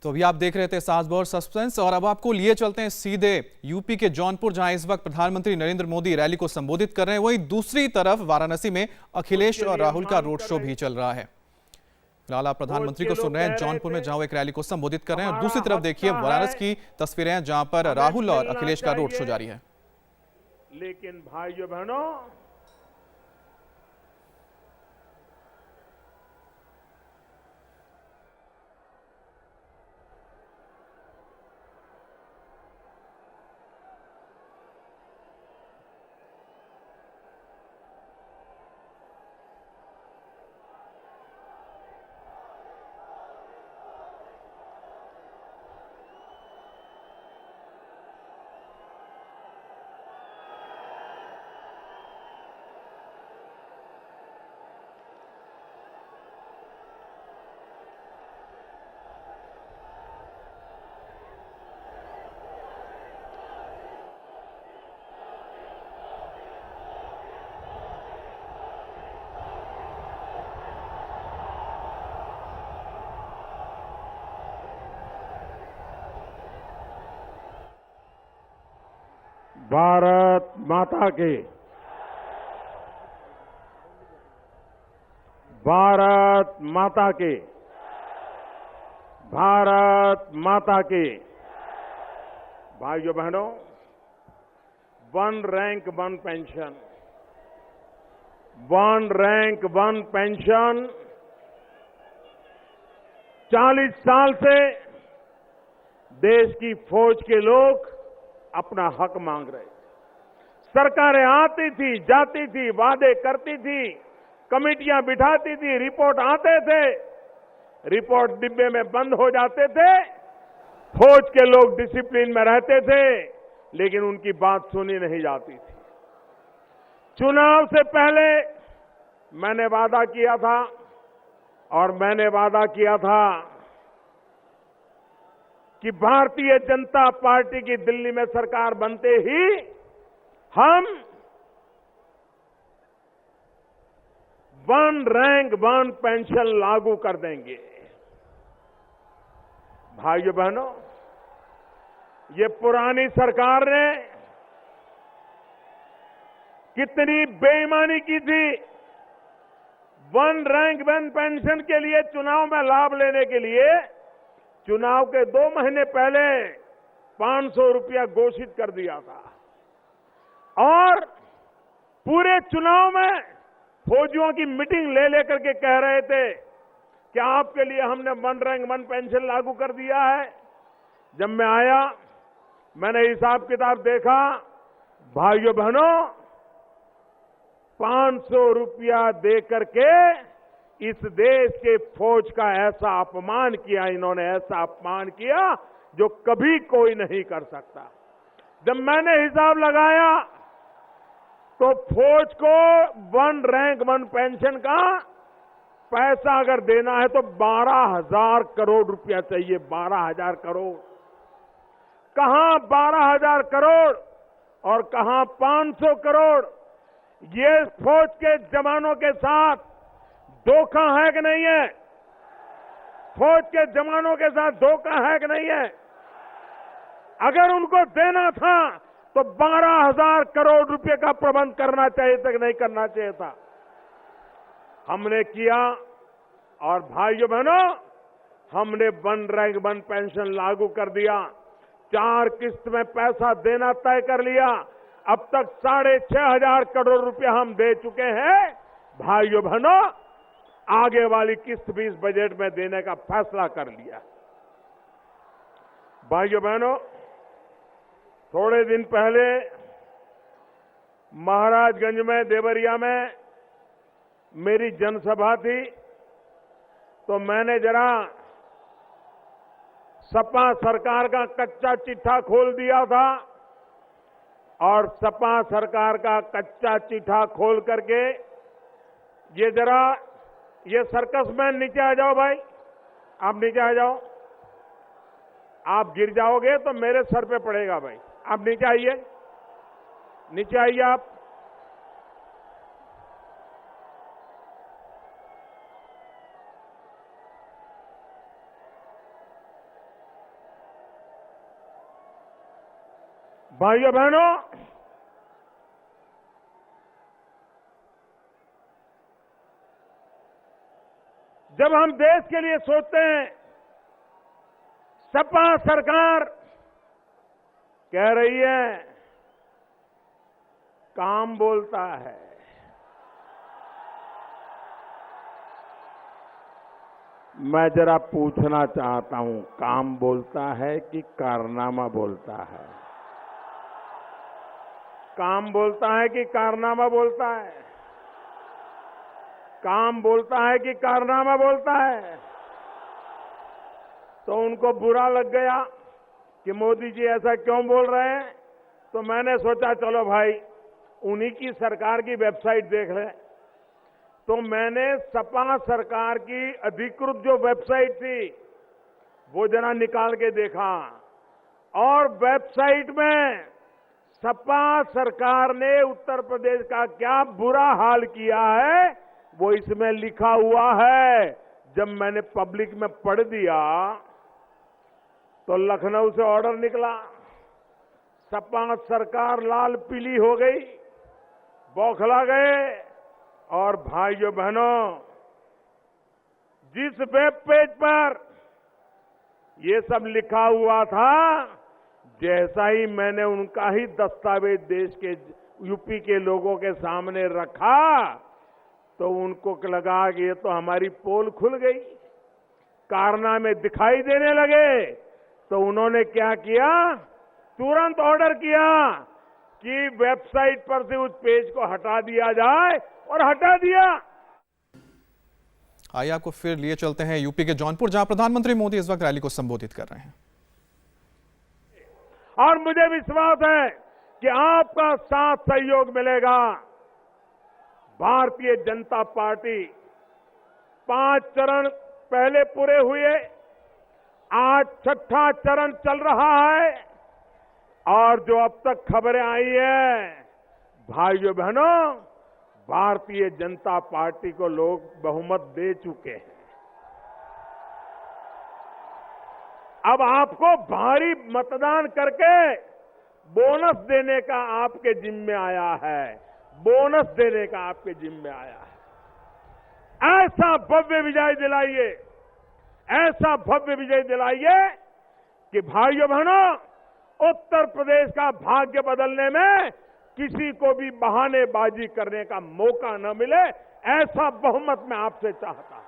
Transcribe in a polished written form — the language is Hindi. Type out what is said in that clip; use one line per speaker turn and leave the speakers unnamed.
तो अभी आप देख रहे थे सासभर सस्पेंस और अब आपको लिए चलते हैं सीधे यूपी के जौनपुर, जहां इस वक्त प्रधानमंत्री नरेंद्र मोदी रैली को संबोधित कर रहे हैं। वहीं दूसरी तरफ वाराणसी में अखिलेश और राहुल का रोड शो भी चल रहा है। फिलहाल आप प्रधानमंत्री को सुन रहे हैं जौनपुर में, जहां वो एक रैली को संबोधित कर रहे हैं, और दूसरी तरफ देखिए वाराणसी की तस्वीरें जहां पर राहुल और अखिलेश का रोड शो जारी है।
लेकिन भाइयों बहनों, भारत माता के, भारत माता के, भारत माता के। भाइयों बहनों, one rank one pension, one rank one pension 40 साल से देश की फौज के लोग अपना हक मांग रहे थे। सरकारें आती थी, जाती थी, वादे करती थी, कमेटियां बिठाती थी, रिपोर्ट आते थे, रिपोर्ट डिब्बे में बंद हो जाते थे। फौज के लोग डिसिप्लिन में रहते थे, लेकिन उनकी बात सुनी नहीं जाती थी। चुनाव से पहले मैंने वादा किया था, और मैंने वादा किया था कि भारतीय जनता पार्टी की दिल्ली में सरकार बनते ही हम वन रैंक वन पेंशन लागू कर देंगे। भाइयों बहनों, ये पुरानी सरकार ने कितनी बेईमानी की थी। वन रैंक वन पेंशन के लिए चुनाव में लाभ लेने के लिए चुनाव के 2 महीने पहले 500 रुपया घोषित कर दिया था, और पूरे चुनाव में फौजियों की मीटिंग ले लेकर के कह रहे थे कि आपके लिए हमने वन रैंक वन पेंशन लागू कर दिया है। जब मैं आया, मैंने हिसाब किताब देखा, भाइयों बहनों, 500 रुपया दे करके इस देश के फौज का ऐसा अपमान किया इन्होंने, ऐसा अपमान किया जो कभी कोई नहीं कर सकता। जब मैंने हिसाब लगाया तो फौज को वन रैंक वन पेंशन का पैसा अगर देना है तो 12,000 करोड़ रुपया चाहिए। 12,000 करोड़, कहां 12,000 करोड़ और कहां 500 करोड़। ये फौज के जवानों के साथ धोखा है कि नहीं है? फौज के जवानों के साथ धोखा है कि नहीं है? अगर उनको देना था तो 12,000 करोड़ रुपए का प्रबंध करना चाहिए था कि नहीं करना चाहिए था? हमने किया, और भाइयों बहनों, हमने वन रैंक वन पेंशन लागू कर दिया। 4 किस्त में पैसा देना तय कर लिया। अब तक 6,500 करोड़ रुपया हम दे चुके हैं। भाइयों बहनों, आगे वाली किस्त भी इस बजट में देने का फैसला कर लिया। भाइयों बहनों, थोड़े दिन पहले महाराजगंज में, देवरिया में मेरी जनसभा थी, तो मैंने जरा सपा सरकार का कच्चा चिट्ठा खोल दिया था, और सपा सरकार का कच्चा चिट्ठा खोल करके ये सर्कस मैन नीचे आ जाओ भाई, आप नीचे आ जाओ। आप गिर जाओगे तो मेरे सर पे पड़ेगा भाई। आप नीचे आइए, नीचे आइए आप। भाइयों बहनों, जब हम देश के लिए सोचते हैं, सपा सरकार कह रही है काम बोलता है, मैं जरा पूछना चाहता हूं, काम बोलता है कि कारनामा बोलता है? काम बोलता है कि कारनामा बोलता है? काम बोलता है कि कारनामा बोलता है? तो उनको बुरा लग गया कि मोदी जी ऐसा क्यों बोल रहे हैं। तो मैंने सोचा चलो भाई उन्हीं की सरकार की वेबसाइट देख लें। तो मैंने सपा सरकार की अधिकृत जो वेबसाइट थी वो जरा निकाल के देखा, और वेबसाइट में सपा सरकार ने उत्तर प्रदेश का क्या बुरा हाल किया है वो इसमें लिखा हुआ है। जब मैंने पब्लिक में पढ़ दिया तो लखनऊ से ऑर्डर निकला, सपा सरकार लाल पीली हो गई, बौखला गए। और भाइयों बहनों, जिस वेब पेज पर ये सब लिखा हुआ था, जैसा ही मैंने उनका ही दस्तावेज देश के यूपी के लोगों के सामने रखा तो उनको लगा कि ये तो हमारी पोल खुल गई, कारनामे दिखाई देने लगे। तो उन्होंने क्या किया, तुरंत ऑर्डर किया कि वेबसाइट पर से उस पेज को हटा दिया जाए, और हटा दिया।
आइए आपको फिर लिए चलते हैं यूपी के जौनपुर, जहां प्रधानमंत्री मोदी इस वक्त रैली को संबोधित कर रहे हैं।
और मुझे विश्वास है कि आपका साथ सहयोग मिलेगा। भारतीय जनता पार्टी 5 चरण पहले पूरे हुए, आज 6ठा चरण चल रहा है। और जो अब तक खबरें आई है, भाइयों बहनों, भारतीय जनता पार्टी को लोग बहुमत दे चुके हैं। अब आपको भारी मतदान करके बोनस देने का आपके जिम्मे आया है, बोनस देने का आपके जिम्मे आया है। ऐसा भव्य विजय दिलाइए, ऐसा भव्य विजय दिलाइए कि भाइयों बहनों, उत्तर प्रदेश का भाग्य बदलने में किसी को भी बहानेबाजी करने का मौका न मिले, ऐसा बहुमत मैं आपसे चाहता हूं।